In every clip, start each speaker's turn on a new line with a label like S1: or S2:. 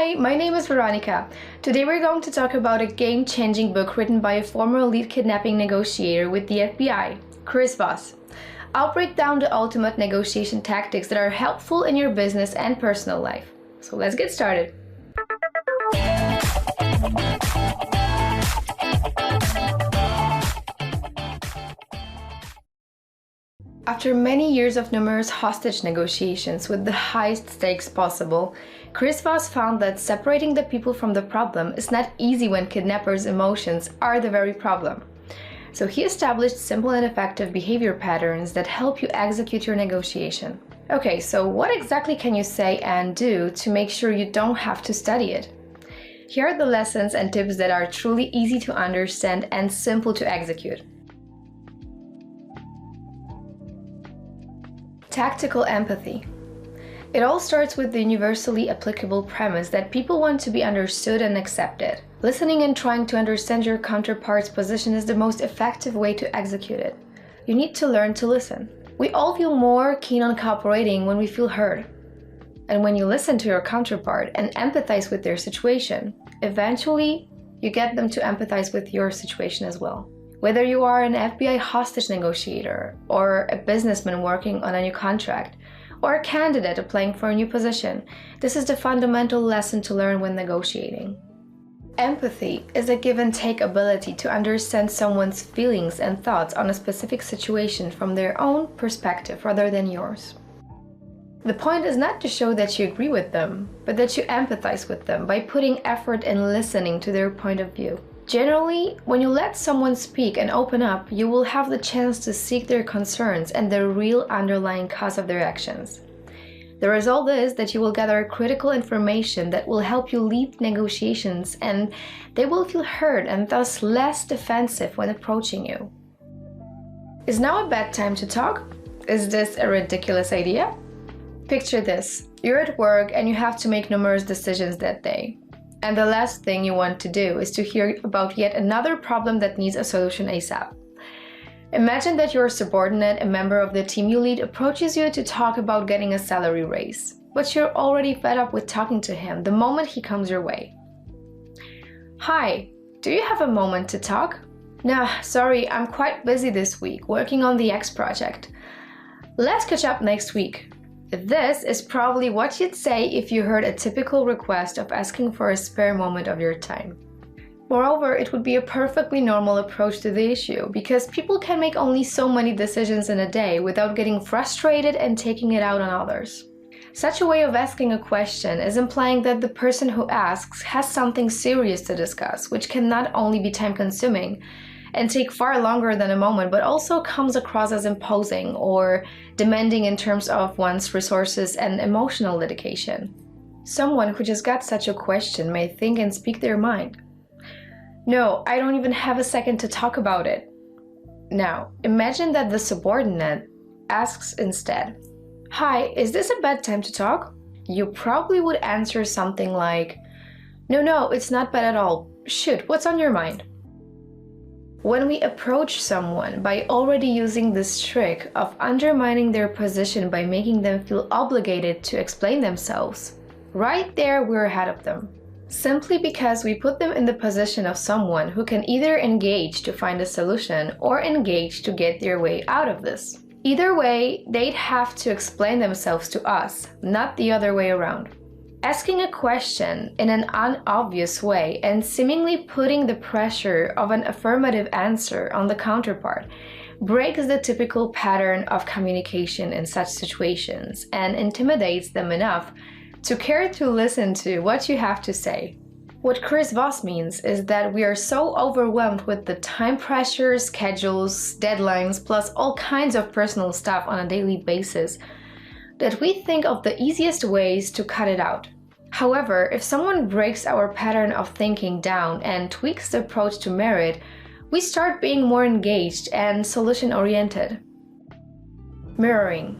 S1: Hi, my name is Veronica. Today we're going to talk about a game-changing book written by a former lead kidnapping negotiator with the FBI, Chris Voss. I'll break down the ultimate negotiation tactics that are helpful in your business and personal life. So let's get started. After many years of numerous hostage negotiations with the highest stakes possible, Chris Voss found that separating the people from the problem is not easy when kidnappers' emotions are the very problem. So he established simple and effective behavior patterns that help you execute your negotiation. Okay, so what exactly can you say and do to make sure you don't have to study it? Here are the lessons and tips that are truly easy to understand and simple to execute. Tactical empathy. It all starts with the universally applicable premise that people want to be understood and accepted. Listening and trying to understand your counterpart's position is the most effective way to execute it. You need to learn to listen. We all feel more keen on cooperating when we feel heard. And when you listen to your counterpart and empathize with their situation, eventually you get them to empathize with your situation as well. Whether you are an FBI hostage negotiator, or a businessman working on a new contract, or a candidate applying for a new position, this is the fundamental lesson to learn when negotiating. Empathy is a give-and-take ability to understand someone's feelings and thoughts on a specific situation from their own perspective rather than yours. The point is not to show that you agree with them, but that you empathize with them by putting effort in listening to their point of view. Generally, when you let someone speak and open up, you will have the chance to seek their concerns and the real underlying cause of their actions. The result is that you will gather critical information that will help you lead negotiations, and they will feel heard and thus less defensive when approaching you. Is now a bad time to talk? Is this a ridiculous idea? Picture this. You're at work and you have to make numerous decisions that day. And the last thing you want to do is to hear about yet another problem that needs a solution ASAP. Imagine that your subordinate, a member of the team you lead, approaches you to talk about getting a salary raise, but you're already fed up with talking to him the moment he comes your way. Hi, do you have a moment to talk? Nah, sorry, I'm quite busy this week working on the X project. Let's catch up next week. This is probably what you'd say if you heard a typical request of asking for a spare moment of your time. Moreover, it would be a perfectly normal approach to the issue, because people can make only so many decisions in a day without getting frustrated and taking it out on others. Such a way of asking a question is implying that the person who asks has something serious to discuss, which can not only be time-consuming and take far longer than a moment, but also comes across as imposing or demanding in terms of one's resources and emotional dedication. Someone who just got such a question may think and speak their mind. No, I don't even have a second to talk about it. Now, imagine that the subordinate asks instead, Hi, is this a bad time to talk? You probably would answer something like, No, it's not bad at all. Shoot, what's on your mind? When we approach someone by already using this trick of undermining their position by making them feel obligated to explain themselves, right there we're ahead of them. Simply because we put them in the position of someone who can either engage to find a solution or engage to get their way out of this. Either way, they'd have to explain themselves to us, not the other way around. Asking a question in an unobvious way and seemingly putting the pressure of an affirmative answer on the counterpart breaks the typical pattern of communication in such situations and intimidates them enough to care to listen to what you have to say. What Chris Voss means is that we are so overwhelmed with the time pressure, schedules, deadlines, plus all kinds of personal stuff on a daily basis that we think of the easiest ways to cut it out. However, if someone breaks our pattern of thinking down and tweaks the approach to merit, we start being more engaged and solution-oriented. Mirroring.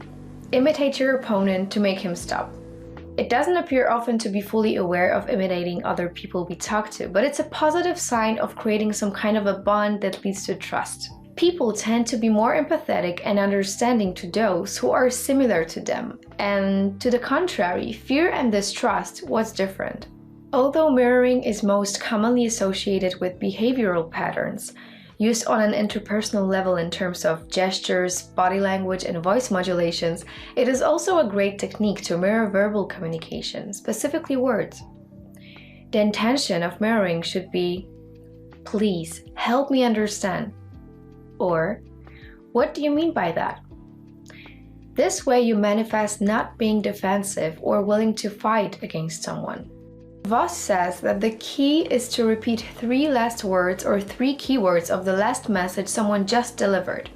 S1: Imitate your opponent to make him stop. It doesn't appear often to be fully aware of imitating other people we talk to, but it's a positive sign of creating some kind of a bond that leads to trust. People tend to be more empathetic and understanding to those who are similar to them, and to the contrary, fear and distrust what's different. Although mirroring is most commonly associated with behavioral patterns, used on an interpersonal level in terms of gestures, body language, and voice modulations, it is also a great technique to mirror verbal communication, specifically words. The intention of mirroring should be, "Please, help me understand," or "What do you mean by that?" This way you manifest not being defensive or willing to fight against someone. Voss says that the key is to repeat 3 last words or 3 keywords of the last message someone just delivered.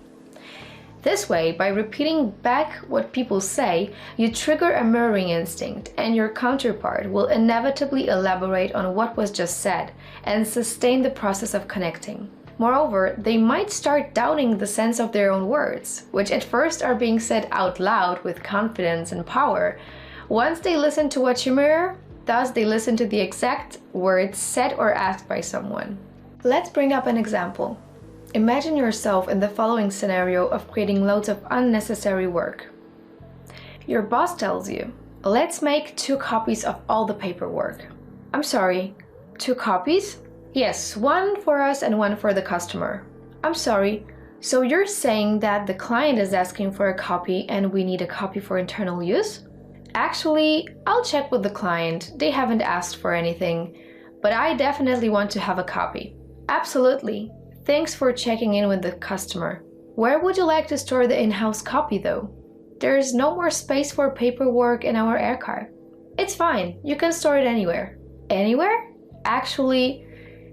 S1: This way, by repeating back what people say, you trigger a mirroring instinct, and your counterpart will inevitably elaborate on what was just said and sustain the process of connecting. Moreover, they might start doubting the sense of their own words, which at first are being said out loud with confidence and power. Once they listen to what you mirror, thus they listen to the exact words said or asked by someone. Let's bring up an example. Imagine yourself in the following scenario of creating loads of unnecessary work. Your boss tells you, "Let's make 2 copies of all the paperwork." "I'm sorry, 2 copies?" "Yes, 1 for us and 1 for the customer." "I'm sorry, so you're saying that the client is asking for a copy and we need a copy for internal use?" "Actually, I'll check with the client. They haven't asked for anything, but I definitely want to have a copy." "Absolutely. Thanks for checking in with the customer. Where would you like to store the in-house copy though? There's no more space for paperwork in our air car." "It's fine. You can store it anywhere." "Anywhere?" "Actually,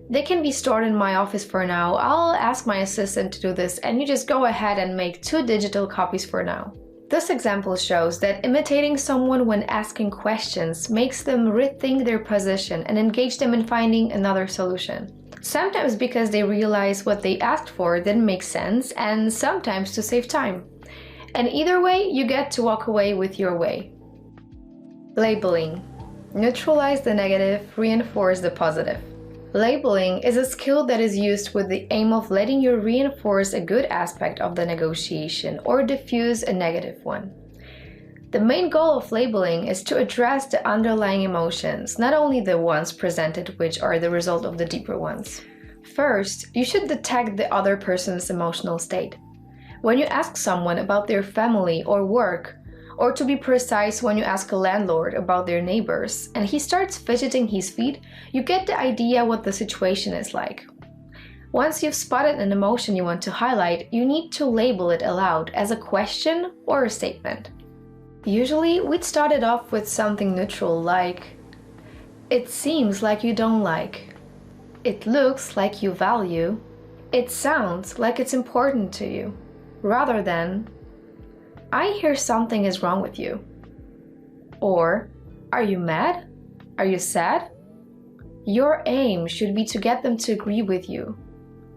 S1: they can be stored in my office for now. I'll ask my assistant to do this and you just go ahead and make 2 digital copies for now." This example shows that imitating someone when asking questions makes them rethink their position and engage them in finding another solution. Sometimes because they realize what they asked for didn't make sense, and sometimes to save time. And either way, you get to walk away with your way. Labeling. Neutralize the negative, reinforce the positive. Labeling is a skill that is used with the aim of letting you reinforce a good aspect of the negotiation or diffuse a negative one. The main goal of labeling is to address the underlying emotions, not only the ones presented which are the result of the deeper ones. First, you should detect the other person's emotional state. When you ask someone about their family or work, or to be precise, when you ask a landlord about their neighbors and he starts fidgeting his feet, you get the idea what the situation is like. Once you've spotted an emotion you want to highlight, you need to label it aloud as a question or a statement. Usually, we'd start it off with something neutral like, "It seems like you don't like," "It looks like you value," "It sounds like it's important to you," rather than, "I hear something is wrong with you," or "Are you mad? Are you sad?" Your aim should be to get them to agree with you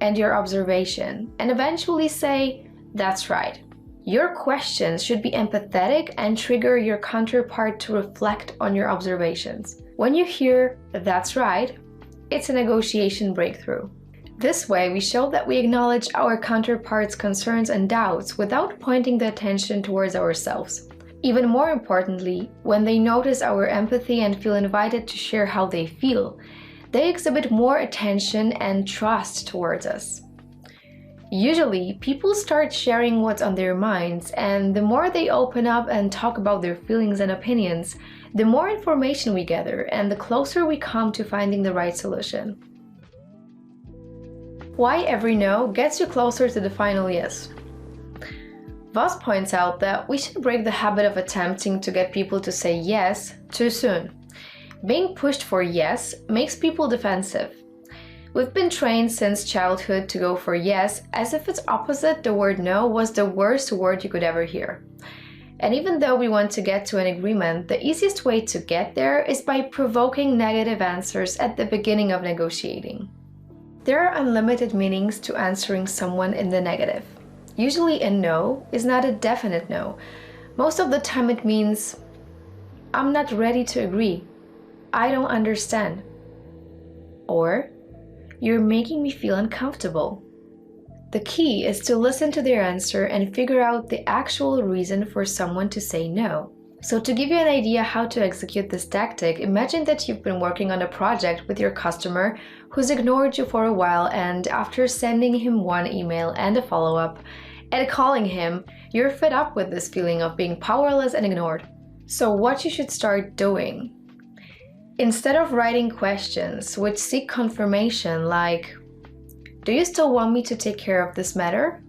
S1: and your observation, and eventually say, "That's right." Your questions should be empathetic and trigger your counterpart to reflect on your observations. When you hear, "That's right," it's a negotiation breakthrough. This way, we show that we acknowledge our counterpart's concerns and doubts without pointing the attention towards ourselves. Even more importantly, when they notice our empathy and feel invited to share how they feel, they exhibit more attention and trust towards us. Usually, people start sharing what's on their minds, and the more they open up and talk about their feelings and opinions, the more information we gather and the closer we come to finding the right solution. Why every no gets you closer to the final yes. Voss points out that we should break the habit of attempting to get people to say yes too soon. Being pushed for yes makes people defensive. We've been trained since childhood to go for yes, as if its opposite, the word no, was the worst word you could ever hear. And even though we want to get to an agreement, the easiest way to get there is by provoking negative answers at the beginning of negotiating. There are unlimited meanings to answering someone in the negative. Usually a no is not a definite no. Most of the time it means, "I'm not ready to agree," "I don't understand," or "You're making me feel uncomfortable." The key is to listen to their answer and figure out the actual reason for someone to say no. So to give you an idea how to execute this tactic, imagine that you've been working on a project with your customer who's ignored you for a while, and after sending him one email and a follow-up and calling him, you're fed up with this feeling of being powerless and ignored. So what you should start doing, instead of writing questions which seek confirmation like, do you still want me to take care of this matter?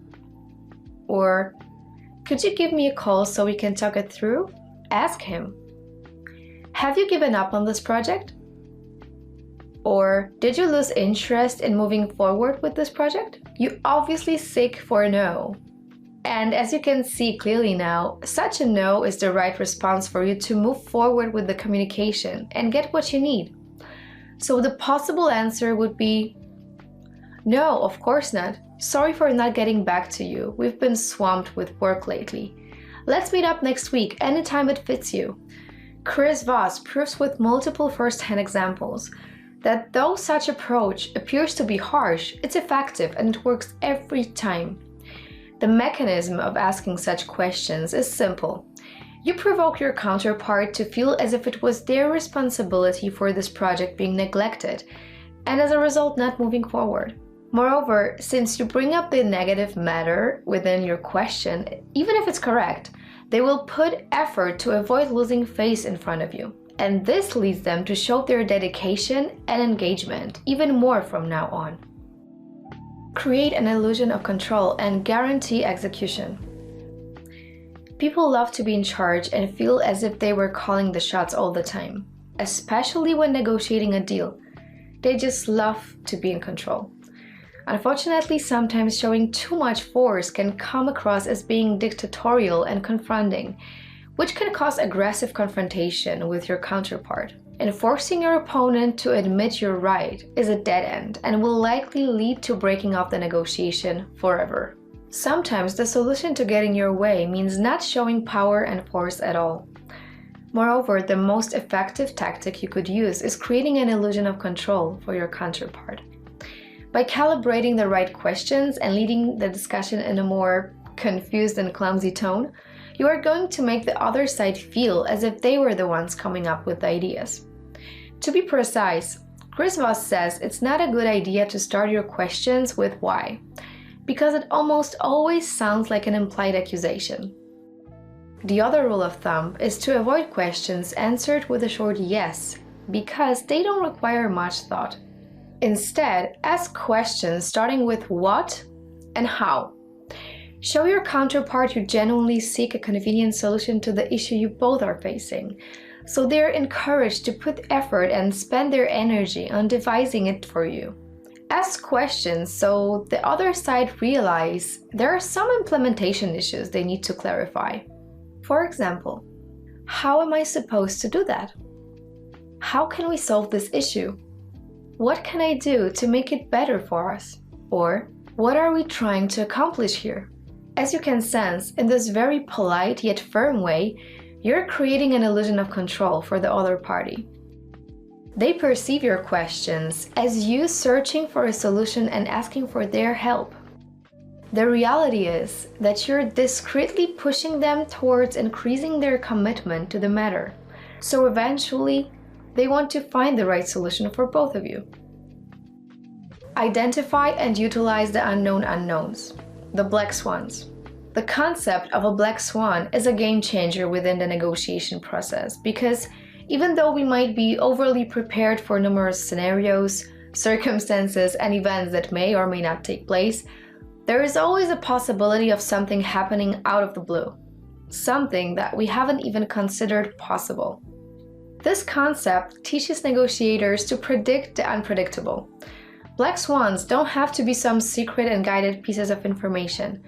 S1: Or, could you give me a call so we can talk it through? Ask him. Have you given up on this project? Or, did you lose interest in moving forward with this project? You obviously seek for a no. And as you can see clearly now, such a no is the right response for you to move forward with the communication and get what you need. So the possible answer would be, no, of course not. Sorry for not getting back to you. We've been swamped with work lately. Let's meet up next week, anytime it fits you. Chris Voss proves with multiple first-hand examples that though such approach appears to be harsh, it's effective and it works every time. The mechanism of asking such questions is simple. You provoke your counterpart to feel as if it was their responsibility for this project being neglected, and as a result not moving forward. Moreover, since you bring up the negative matter within your question, even if it's correct, they will put effort to avoid losing face in front of you. And this leads them to show their dedication and engagement even more from now on. Create an illusion of control and guarantee execution. People love to be in charge and feel as if they were calling the shots all the time, especially when negotiating a deal. They just love to be in control. Unfortunately, sometimes showing too much force can come across as being dictatorial and confronting, which can cause aggressive confrontation with your counterpart. And forcing your opponent to admit you're right is a dead end and will likely lead to breaking off the negotiation forever. Sometimes the solution to getting your way means not showing power and force at all. Moreover, the most effective tactic you could use is creating an illusion of control for your counterpart. By calibrating the right questions and leading the discussion in a more confused and clumsy tone, you are going to make the other side feel as if they were the ones coming up with the ideas. To be precise, Chris Voss says it's not a good idea to start your questions with why, because it almost always sounds like an implied accusation. The other rule of thumb is to avoid questions answered with a short yes, because they don't require much thought. Instead, ask questions starting with what and how. Show your counterpart you genuinely seek a convenient solution to the issue you both are facing, so they're encouraged to put effort and spend their energy on devising it for you. Ask questions so the other side realize there are some implementation issues they need to clarify. For example, how am I supposed to do that? How can we solve this issue? What can I do to make it better for us? Or, what are we trying to accomplish here? As you can sense, in this very polite yet firm way, you're creating an illusion of control for the other party. They perceive your questions as you searching for a solution and asking for their help. The reality is that you're discreetly pushing them towards increasing their commitment to the matter. So eventually, they want to find the right solution for both of you. Identify and utilize the unknown unknowns, the black swans. The concept of a black swan is a game changer within the negotiation process because even though we might be overly prepared for numerous scenarios, circumstances, and events that may or may not take place, there is always a possibility of something happening out of the blue, something that we haven't even considered possible. This concept teaches negotiators to predict the unpredictable. Black swans don't have to be some secret and guided pieces of information.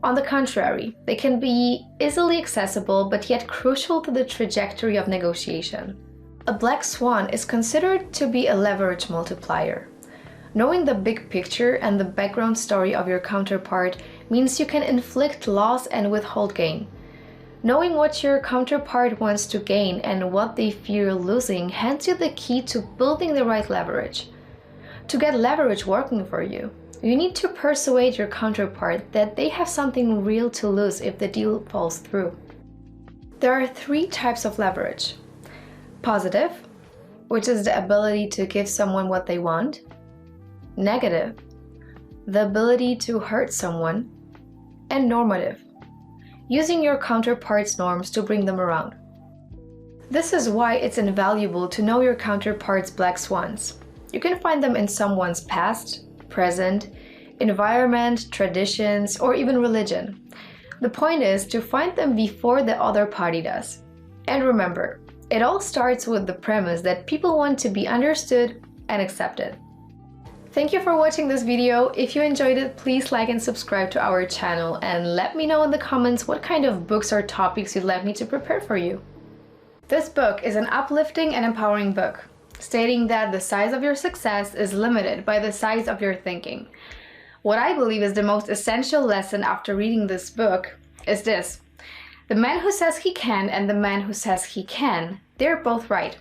S1: On the contrary, they can be easily accessible but yet crucial to the trajectory of negotiation. A black swan is considered to be a leverage multiplier. Knowing the big picture and the background story of your counterpart means you can inflict loss and withhold gain. Knowing what your counterpart wants to gain and what they fear losing hands you the key to building the right leverage. To get leverage working for you, you need to persuade your counterpart that they have something real to lose if the deal falls through. There are three types of leverage. Positive, which is the ability to give someone what they want. Negative, the ability to hurt someone. And normative, using your counterpart's norms to bring them around. This is why it's invaluable to know your counterpart's black swans. You can find them in someone's past, present, environment, traditions, or even religion. The point is to find them before the other party does. And remember, it all starts with the premise that people want to be understood and accepted. Thank you for watching this video. If you enjoyed it, please like and subscribe to our channel and let me know in the comments what kind of books or topics you'd like me to prepare for you. This book is an uplifting and empowering book, stating that the size of your success is limited by the size of your thinking. What I believe is the most essential lesson after reading this book is this: the man who says he can and the man who says he can, they're both right.